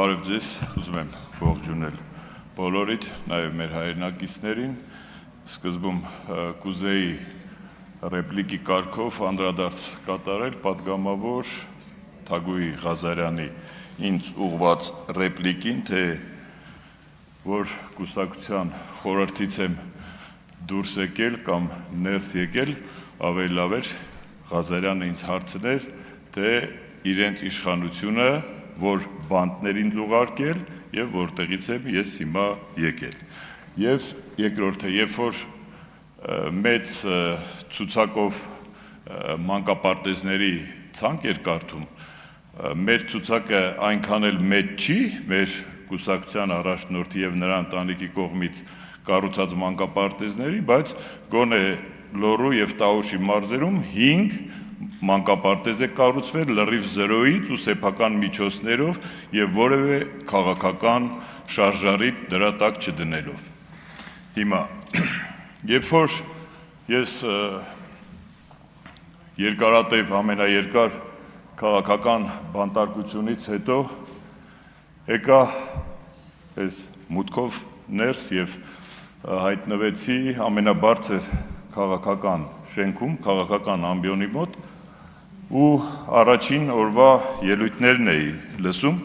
Բարև ձեզ, ուզում եմ ողջունել բոլորիդ, նաև մեր հայրենակիցներին, սկզբում կուզեի ռեպլիկի կարգով անդրադարձ կատարել պատգամավոր Թագուհի Ղազարյանի ինձ ուղղված ռեպլիկին, թե որ կուսակցության խորհրդից եմ դուրս եկել կամ ներս եկել, ավելի լավ էր Ղազարյանը ինձ հարցներ, թե իրենց իշխանությունը որ բանտներին զուգարկել եւ որտեղից եմ ես հիմա եկել։ Եվ երկրորդը, երբ որ մեծ ցուցակով մանկապարտեզների ցանկ էր կարդում, մեր ցուցակը այնքան էլ մեծ չի, մեր կուսակցության առաջնորդի եւ նրա ընտանիքի կողմից կառուցած մանկապարտեզների, բայց գոնե Լոռու եւ Տաուշի մարզերում 5 մանկապարտեզ է կառուցվել լրիվ զրոյից ու սեփական միջոցներով եւ որևէ քաղաքական շարժարիտ դրա տակ չդնելով։ Հիմա, երբ որ ես երկարատև ամենաերկար քաղաքական բանտարկությունից հետո եկա այս մուտքով ներս եւ հայտնվեցի ամենաբարձր քաղաքական շենքում, քաղաքական ամբիոնի մոտ ու առաջին օրվա ելույթներն էի լսում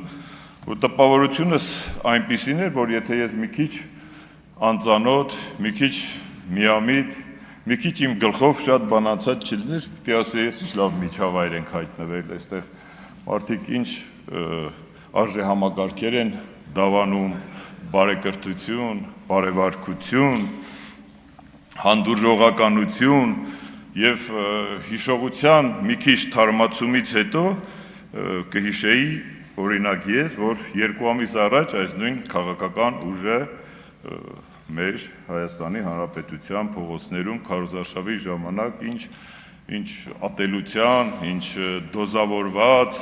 ու տպավորությունս այնպիսին էր, որ եթե ես մի քիչ անծանոթ, մի քիչ միամիտ, մի քիչ իմ գլխով շատ բանացած չլիներ, պիտի ասեի, ես ինչ լավ միջավայր ենք հայտնվել, այստեղ մարդիկ ինչ արժեհամակարգեր են դավանում, բարեկրթություն, բարևարկություն, հանդուրժողականություն եւ հիշողության մի քիչ թարմացումից հետո կհիշեի օրինակ ես, որ 2 ամիս առաջ այս նույն քաղաքական ուժը մեր Հայաստանի Հանրապետության փողոցներում քարոզարշավի ժամանակ ինչ ատելության, ինչ դոզավորված,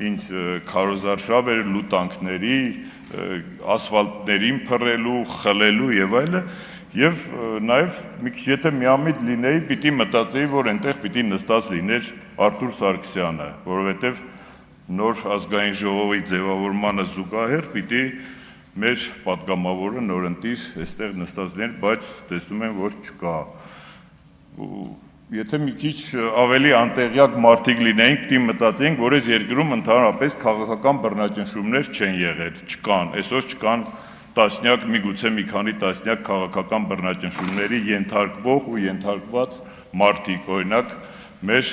ինչ քարոզարշավ էր լուտանքների, ասֆալտներին փռելու, խլելու եւ այլն Եվ նաև մի քիչ եթե միամիտ լինեի, պիտի մտածեի, որ այնտեղ պիտի նստած լիներ Արտուր Սարգսյանը, որովհետև նոր ազգային ժողովի ձևավորմանը զուգահեռ պիտի մեր պատգամավորը նորընտիր այստեղ նստած լիներ, բայց տեսնում եմ, որ չկա։ Եթե մի քիչ ավելի անտեղյակ մարդիկ լինեինք, պիտի մտածեինք, որ այս երկրում ընդհանրապես քաղաքական բռնաճնշումներ չեն եղել, չկան, այսօր չկան տասնյակ, միգուցե մի քանի տասնյակ քաղաքական բռնաճնշումների ենթարկվող ու ենթարկված մարդիկ, օրինակ մեր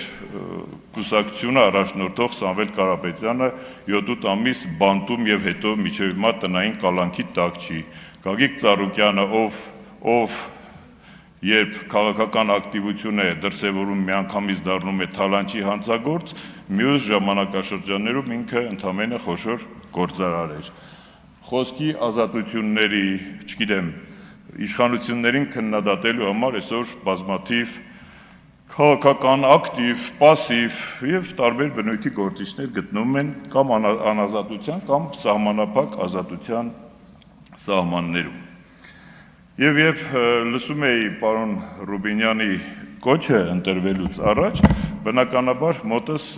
կուսակցությունը առաջնորդող Սամվել Կարապետյանը 7-8 ամիս բանտում եւ հետո մինչեւ հիմա տնային կալանքի տակ չի։ Գագիկ Ծառուկյանը, ով երբ քաղաքական ակտիվություն է դրսևորում միանգամից դառնում է թալանչի հանցագործ, մյուս ժամանակաշրջաններում ինքը ընդամենը խոշոր գործարար էր։ Խոսքի ազատությունների, չգիտեմ, իշխանություններին քննադատելու համար այսօր բազմաթիվ քաղաքական ակտիվ, պասիվ եւ տարբեր բնույթի գործիչներ գտնվում են կամ անազատության կամ սահմանափակ ազատության սահմաններում։ Եվ երբ լսում էի պարոն Ռուբինյանի կոչը ընտրվելուց առաջ, բնականաբար մոտս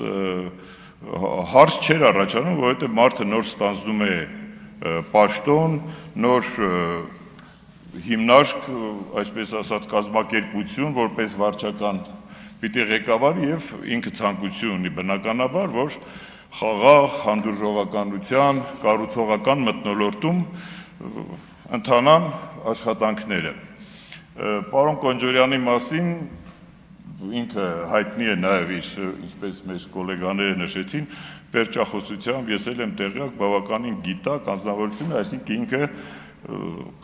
հարց չէր առաջանում, որովհետեւ մարդը նոր ստանձնում է պաշտոն, նոր հիմնարկ, այսպես ասած, կազմակերպություն, որպես վարչական պիտի ղեկավար եւ ինքը ցանկություն ունի բնականաբար, որ խաղաղ, հանդուրժողականության, կառուցողական մթնոլորտում ընթանան աշխատանքները։ Պարոն Կոնջորյանի մասին ինքը հայտնի է նաև իր, ինչպես մեր գոլեգաները նշեցին, պերճախոսությամբ ես էլ եմ տեղյակ բավականին գիտակ անձնավորություն, այսինքն ինքը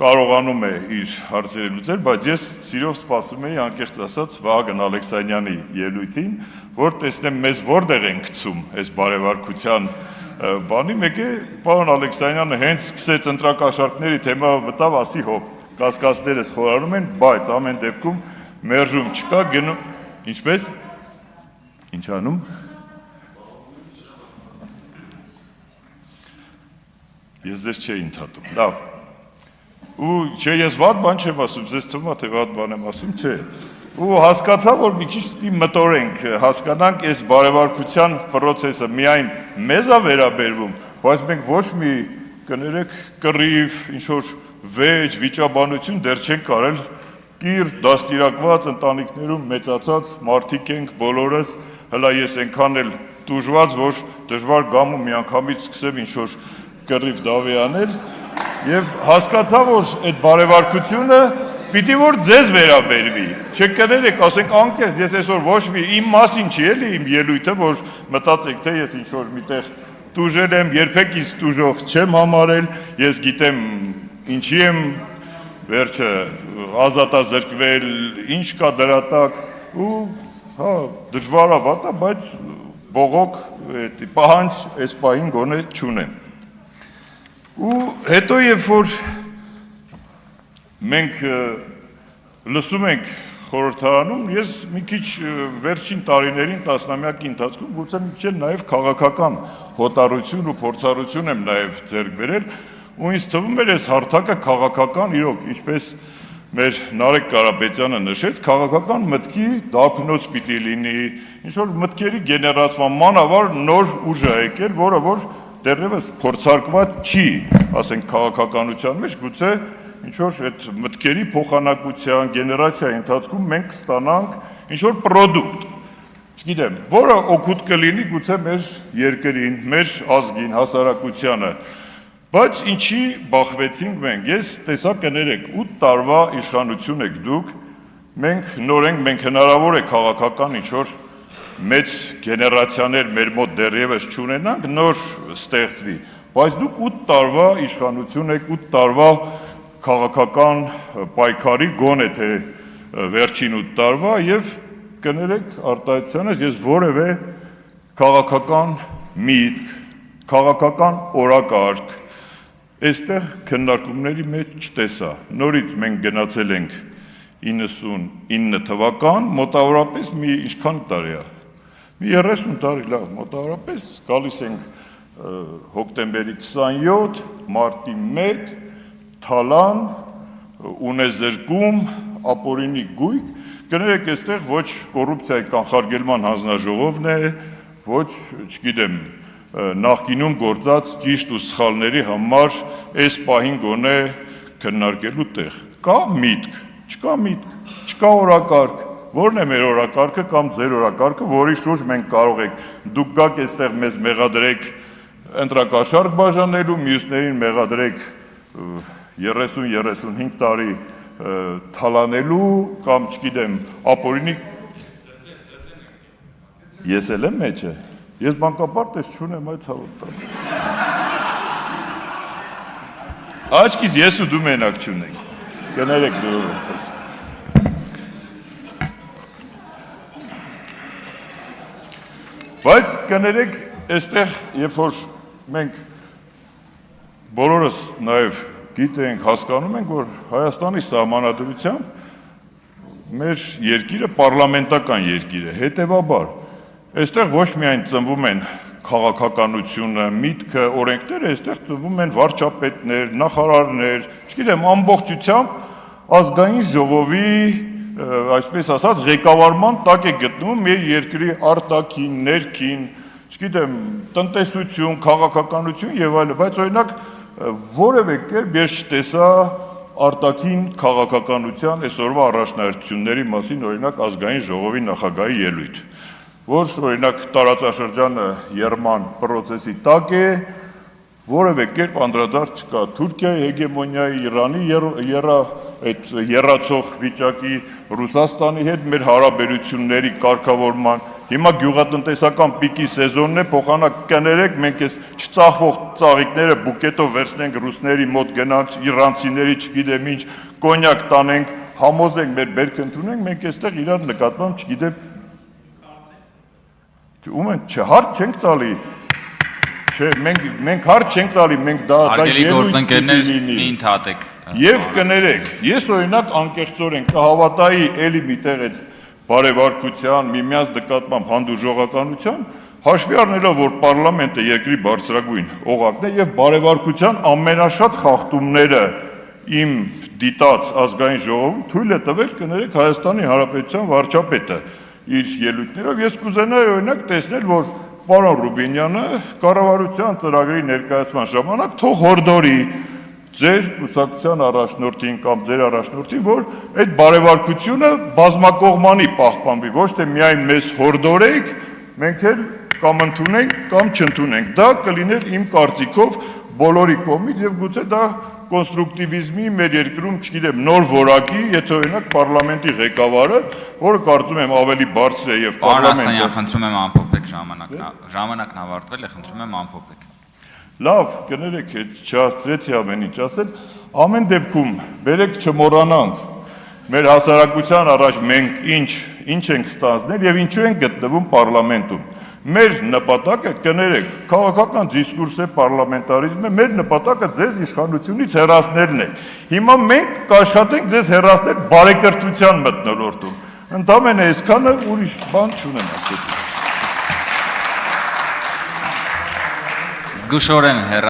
կարողանում է իր հարցերը լուծել, բայց ես սիրով սպասում էի անկեղծ ասած Վահագն Ալեքսանյանի ելույթին, որ տեսնեմ մեզ որտեղ են գցում այս բարևարկության բանի, մեկ է պարոն Ալեքսանյանը հենց սկսեց ընտրակաշառքների թեմայով մտավ, ասի հոп, կասկածներս խորարում են, բայց ամեն դեպքում մերժում չկա, գնում, ինչպես, ինչ անում, ես ձեզ չէի ընդհատում, լավ, ու չէ ես վատ բան չեմ ասում, ձեզ թվում է թե վատ բան եմ ասում, չէ, ու հասկացա, որ մի քիչ պիտի մտորենք, հասկանանք այս բարևարկության պրոցեսը միայն մեզ է վերաբերվում, բայց մենք ոչ մի կներեք կռիվ, ինչ-որ վեճ, վիճաբանություն դեռ չենք կարել, կիր դաստիարակված ընտանիքներում մեծացած մարդիկ ենք բոլորս, հլա ես այնքան էլ տուժված, որ դժվար գամ ու միանգամից սկսեմ ինչ-որ կռիվ դավի անել, եւ հասկացա, որ այդ բարեվարկությունը պիտի որ ձեզ վերաբերվի, չկներեք, ասենք անկեղծ, ես այսօր ոչ մի իմ մասին չի էլի իմ ելույթը, որ մտածեք, թե ես ինչ-որ միտեղ տուժել եմ, երբեք ինձ տուժող չեմ համարել, ես գիտեմ ինչի եմ վերջը ազատազրկվել, ինչ կա դրա տակ ու հա դժվար է վատա, բայց բողոք պահանջ այս պահին գոնե չունեմ։ Ու հետո երբ որ մենք լսում ենք խորհրդարանում, ես մի քիչ վերջին տարիներին տասնամյակի ընթացքում գուցե մի քիչ նաև քաղաքական հոտառություն ու փորձառություն եմ նաև ձեռք բերել, ու ինձ թվում էր այս հարթակը քաղաքական, իրոք, ինչպես մեր Նարեկ Կարապետյանը նշեց, քաղաքական մտքի դափնոց պիտի լինի, ինչ-որ մտքերի գեներացման մանավար նոր ուժ է եկել, որը որ դեռևս փորձարկված չի, ասենք քաղաքականության մեջ, գուցե ինչ-որ այդ մտքերի փոխանակության, գեներացիայի ընթացքում մենք կստանանք ինչ-որ պրոդուկտ, չգիտեմ, որը օգուտ կլինի գուցե մեր երկրին, մեր ազգին, հասարակությանը, բայց ինչի բախվեցինք մենք, ես տեսա կներեք, 8 տարվա իշխանություն եք դուք, մենք նոր ենք, մենք հնարավոր է քաղաքական ինչ-որ մեծ գեներացիաներ մեր մոտ դեռևս չունենանք, նոր ստեղծվի, բայց դուք 8 տարվա իշխանություն եք, 8 տարվա քաղաքական պայքարի գոնե թե վերջին 8 տարվա եւ կներեք արտահայտությունից ես որևէ քաղաքական միտք, քաղաքական օրակարգ այստեղ քննարկումների մեջ չտեսա։ Նորից մենք գնացել ենք 99 թվական, մոտավորապես մի ինչքան տարի է։ Մի 30 տարի լավ, մոտավորապես գալիս ենք հոկտեմբերի 27, մարտի 1 թալան, ունեզրկում, ապօրինի գույք, կներեք այստեղ ոչ կոռուպցիայի կանխարգելման հանձնաժողովն է, ոչ, չգիտեմ, նախկինում գործած ճիշտ ու սխալների համար այս պահին գոնե քննարկելու տեղ։ Կա միտք, չկա միտք, չկա օրակարգ, որն է մեր օրակարգը կամ ձեր օրակարգը, որի շուրջ մենք կարող ենք, դուք գաք այստեղ մեզ մեղադրեք ընտրակաշառք բաժանելու, մյուսներին մեղադրեք 30-35 տարի թալանելու կամ չգիտեմ ապօրինի ես էլ եմ մեջը ես բանկապարտ ես չունեմ այդ ցավոտը աչքիս ես ու դու մենակ չունենք կներեք դու բայց կներեք այստեղ երբ որ մենք բոլորս նաև գիտենք, հասկանում ենք, որ Հայաստանի սահմանադրությամբ մեր երկիրը պարլամենտական երկիր է, հետևաբար, այստեղ ոչ միայն ծնվում են քաղաքականությունը, միտքը, օրենքները, այստեղ ծնվում են վարչապետներ, նախարարներ, չգիտեմ, ամբողջությամբ ազգային ժողովի, այսպես ասած, ղեկավարման տակ է գտնվում մեր երկրի արտաքին, ներքին, չգիտեմ, տնտեսություն, քաղաքականություն եւ այլն, բայց օրինակ որևէ կերպ ես չտեսա արտաքին քաղաքականության այսօրվա առաջնահերթությունների մասին օրինակ ազգային ժողովի նախագահի ելույթ, որ օրինակ տարածաշրջանը եռման process-ի տակ է, որևէ կերպ անդրադարձ չկա Թուրքիայի հեգեմոնիայի, Իրանի այդ եռացող վիճակի, Ռուսաստանի հետ մեր հարաբերությունների կարգավորման Հիմա գյուղատնտեսական պիկի սեզոնն է, փոխանակ կներեք, մենք այս չծախվող ծաղիկները բուկետով վերցնենք ռուսների մոտ գնանք, իրանցիների չգիտեմ ինչ, կոնյակ տանենք, համոզենք մեր բերք ընդունենք, մենք այստեղ իրար նկատմամբ չգիտեմ ում են չհարկ չենք տալի չէ մենք հարկ չենք տալի մենք դա ելույթ ընդհատեք եւ կներեք ես օրինակ անկեղծորեն կհավատայի էլի միտեղ այդ բարեվարկության, միմյանց նկատմամբ հանդուրժողականության, հաշվի առնելով, որ պարլամենտը երկրի բարձրագույն օղակն է եւ բարեվարկության ամենաշատ խախտումները իմ դիտած ազգային ժողովում թույլ է տվել կներեք Հայաստանի Հանրապետության վարչապետը իր ելույթներով, ես կուզենայի օրինակ տեսնել, որ պարոն Ռուբինյանը կառավարության ծրագրի ներկայացման ժամանակ թող հորդորի ձեր կուսակցության առաջնորդին կամ ձեր առաջնորդին, որ այդ բարևարկությունը բազմակողմանի պահպանվի, ոչ թե միայն մեզ հորդորեք, մենք էլ կամ ընդունենք, կամ չընդունենք։ Դա կլիներ իմ կարծիքով բոլորի կողմից եւ գուցե դա կոնստրուկտիվիզմի մեր երկրում, չգիտեմ, նոր որակի, եթե օրինակ պարլամենտի ղեկավարը, որը կարծում եմ ավելի բարձր է եւ պարլամենտը խնդրում եմ ամփոփեք ժամանակն ավարտվել է, խնդրում եմ ամփոփեք։ Լավ, կներեք, չհասցրեցի ամեն ինչ ասել, ամեն դեպքում բերեք չմոռանանք մեր հասարակության առաջ մենք ինչ ենք ստանձնել եւ ինչու ենք գտնվում պարլամենտում։ Մեր նպատակը, կներեք, քաղաքական դիսկուրս է, պարլամենտարիզմ է, մեր նպատակը ձեզ իշխանությունից հեռացնելն է։ Հիմա մենք կաշխատենք ձեզ հեռացնել բարեկրթության մթնոլորտում։ Ընդամենը այսքանը, ուրիշ բան չունեմ ասել։ Զգուշորեն